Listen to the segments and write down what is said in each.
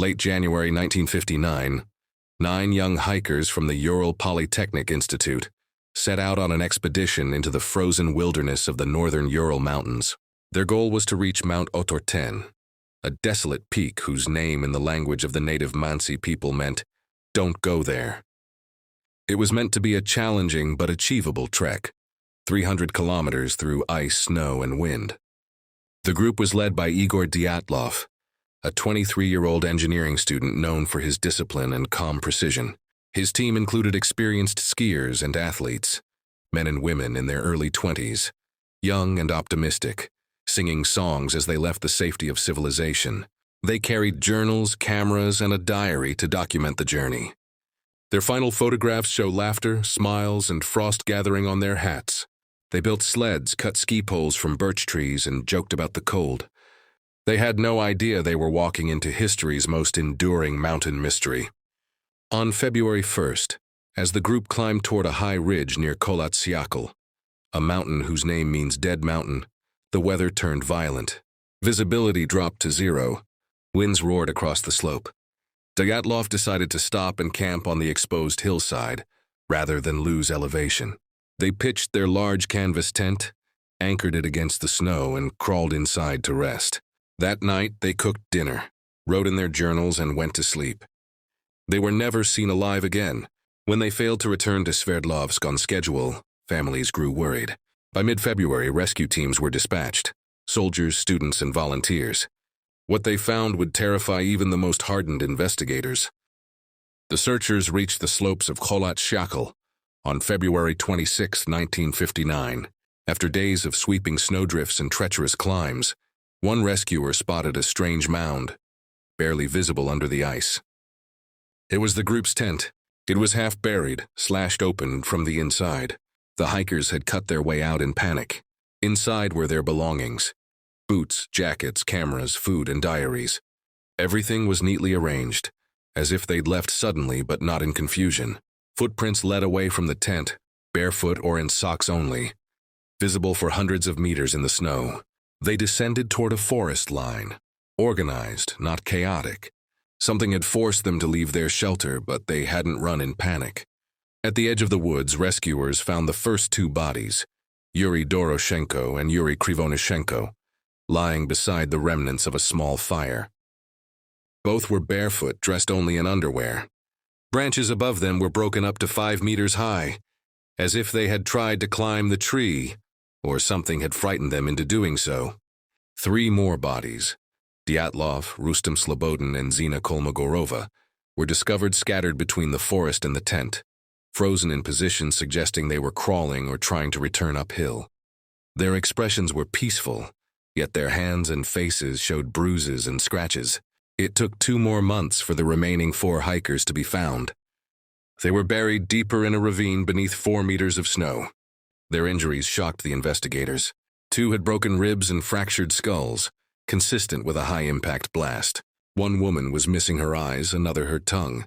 Late January 1959, 9 young hikers from the Ural Polytechnic Institute set out on an expedition into the frozen wilderness of the northern Ural Mountains. Their goal was to reach Mount Otorten, a desolate peak whose name in the language of the native Mansi people meant, "Don't go there." It was meant to be a challenging but achievable trek, 300 kilometers through ice, snow, and wind. The group was led by Igor Dyatlov, a 23-year-old engineering student known for his discipline and calm precision. His team included experienced skiers and athletes, men and women in their early 20s, young and optimistic, singing songs as they left the safety of civilization. They carried journals, cameras, and a diary to document the journey. Their final photographs show laughter, smiles, and frost gathering on their hats. They built sleds, cut ski poles from birch trees, and joked about the cold. They had no idea they were walking into history's most enduring mountain mystery. On February 1st, as the group climbed toward a high ridge near Kholat Syakhl, a mountain whose name means dead mountain, the weather turned violent. Visibility dropped to 0. Winds roared across the slope. Dyatlov decided to stop and camp on the exposed hillside, rather than lose elevation. They pitched their large canvas tent, anchored it against the snow, and crawled inside to rest. That night, they cooked dinner, wrote in their journals, and went to sleep. They were never seen alive again. When they failed to return to Sverdlovsk on schedule, families grew worried. By mid-February, rescue teams were dispatched, soldiers, students, and volunteers. What they found would terrify even the most hardened investigators. The searchers reached the slopes of Kholat Syakhl on February 26, 1959. After days of sweeping snowdrifts and treacherous climbs, one rescuer spotted a strange mound, barely visible under the ice. It was the group's tent. It was half buried, slashed open from the inside. The hikers had cut their way out in panic. Inside were their belongings: boots, jackets, cameras, food, and diaries. Everything was neatly arranged, as if they'd left suddenly but not in confusion. Footprints led away from the tent, barefoot or in socks only, visible for hundreds of meters in the snow. They descended toward a forest line, organized, not chaotic. Something had forced them to leave their shelter, but they hadn't run in panic. At the edge of the woods, rescuers found the first 2 bodies, Yuri Doroshenko and Yuri Krivonishenko, lying beside the remnants of a small fire. Both were barefoot, dressed only in underwear. Branches above them were broken up to 5 meters high, as if they had tried to climb the tree, or something had frightened them into doing so. 3 more bodies, Dyatlov, Rustem Slobodin, and Zina Kolmogorova, were discovered scattered between the forest and the tent, frozen in positions suggesting they were crawling or trying to return uphill. Their expressions were peaceful, yet their hands and faces showed bruises and scratches. It took 2 more months for the remaining 4 hikers to be found. They were buried deeper in a ravine beneath 4 meters of snow. Their injuries shocked the investigators. 2 had broken ribs and fractured skulls, consistent with a high-impact blast. 1 woman was missing her eyes, another her tongue.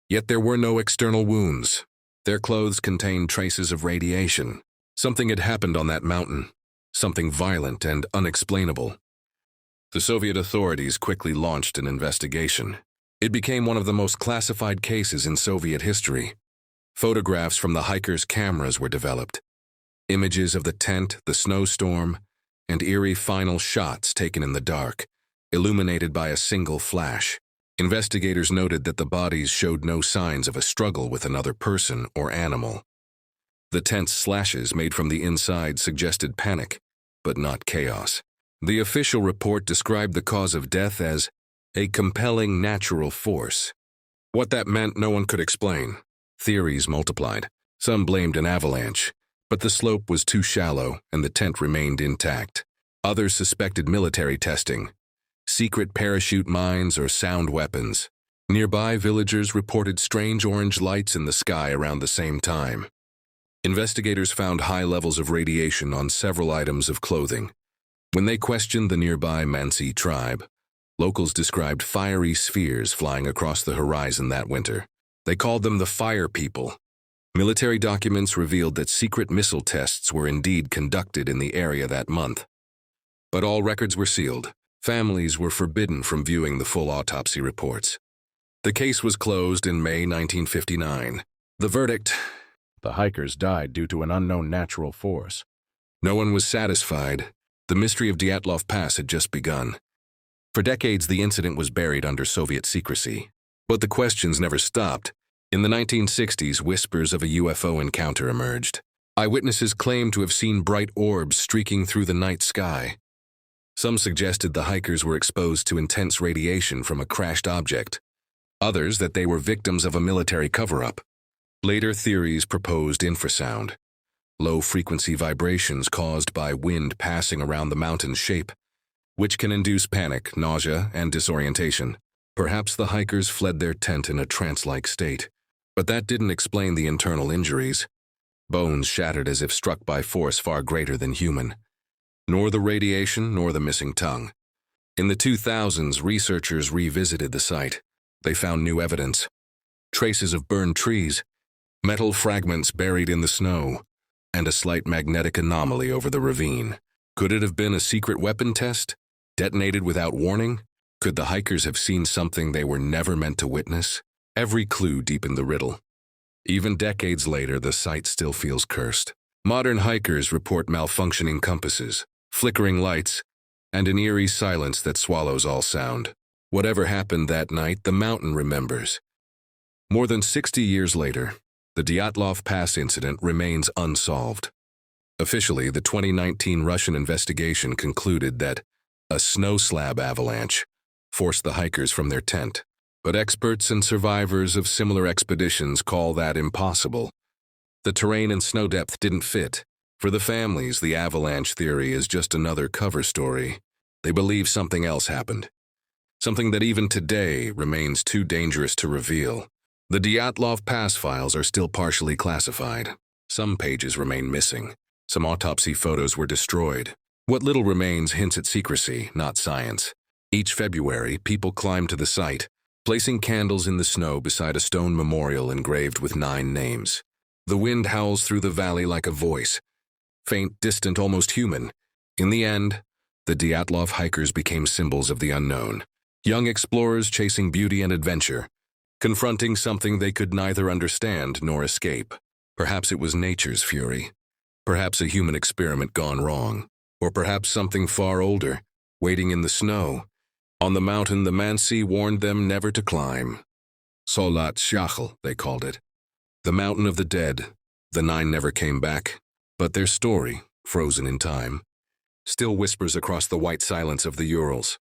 Yet there were no external wounds. Their clothes contained traces of radiation. Something had happened on that mountain, something violent and unexplainable. The Soviet authorities quickly launched an investigation. It became one of the most classified cases in Soviet history. Photographs from the hikers' cameras were developed. Images of the tent, the snowstorm, and eerie final shots taken in the dark, illuminated by a single flash. Investigators noted that the bodies showed no signs of a struggle with another person or animal. The tent's slashes made from the inside suggested panic, but not chaos. The official report described the cause of death as a compelling natural force. What that meant, no one could explain. Theories multiplied. Some blamed an avalanche, but the slope was too shallow and the tent remained intact. Others suspected military testing, secret parachute mines, or sound weapons. Nearby villagers reported strange orange lights in the sky around the same time. Investigators found high levels of radiation on several items of clothing. When they questioned the nearby Mansi tribe, locals described fiery spheres flying across the horizon that winter. They called them the Fire People. Military documents revealed that secret missile tests were indeed conducted in the area that month. But all records were sealed. Families were forbidden from viewing the full autopsy reports. The case was closed in May 1959. The verdict: the hikers died due to an unknown natural force. No one was satisfied. The mystery of Dyatlov Pass had just begun. For decades, the incident was buried under Soviet secrecy. But the questions never stopped. In the 1960s, whispers of a UFO encounter emerged. Eyewitnesses claimed to have seen bright orbs streaking through the night sky. Some suggested the hikers were exposed to intense radiation from a crashed object. Others that they were victims of a military cover-up. Later theories proposed infrasound, low-frequency vibrations caused by wind passing around the mountain's shape, which can induce panic, nausea, and disorientation. Perhaps the hikers fled their tent in a trance-like state. But that didn't explain the internal injuries. Bones shattered as if struck by force far greater than human. Nor the radiation, nor the missing tongue. In the 2000s, researchers revisited the site. They found new evidence. Traces of burned trees, metal fragments buried in the snow, and a slight magnetic anomaly over the ravine. Could it have been a secret weapon test, detonated without warning? Could the hikers have seen something they were never meant to witness? Every clue deepened the riddle. Even decades later, the site still feels cursed. Modern hikers report malfunctioning compasses, flickering lights, and an eerie silence that swallows all sound. Whatever happened that night, the mountain remembers. More than 60 years later, the Dyatlov Pass incident remains unsolved. Officially, the 2019 Russian investigation concluded that a snow slab avalanche forced the hikers from their tent. But experts and survivors of similar expeditions call that impossible. The terrain and snow depth didn't fit. For the families, the avalanche theory is just another cover story. They believe something else happened. Something that even today remains too dangerous to reveal. The Dyatlov Pass files are still partially classified. Some pages remain missing. Some autopsy photos were destroyed. What little remains hints at secrecy, not science. Each February, people climb to the site, placing candles in the snow beside a stone memorial engraved with 9 names. The wind howls through the valley like a voice, faint, distant, almost human. In the end, the Dyatlov hikers became symbols of the unknown. Young explorers chasing beauty and adventure, confronting something they could neither understand nor escape. Perhaps it was nature's fury. Perhaps a human experiment gone wrong. Or perhaps something far older, waiting in the snow. On the mountain, the Mansi warned them never to climb. Solat Shachel, they called it. The mountain of the dead. The 9 never came back. But their story, frozen in time, still whispers across the white silence of the Urals.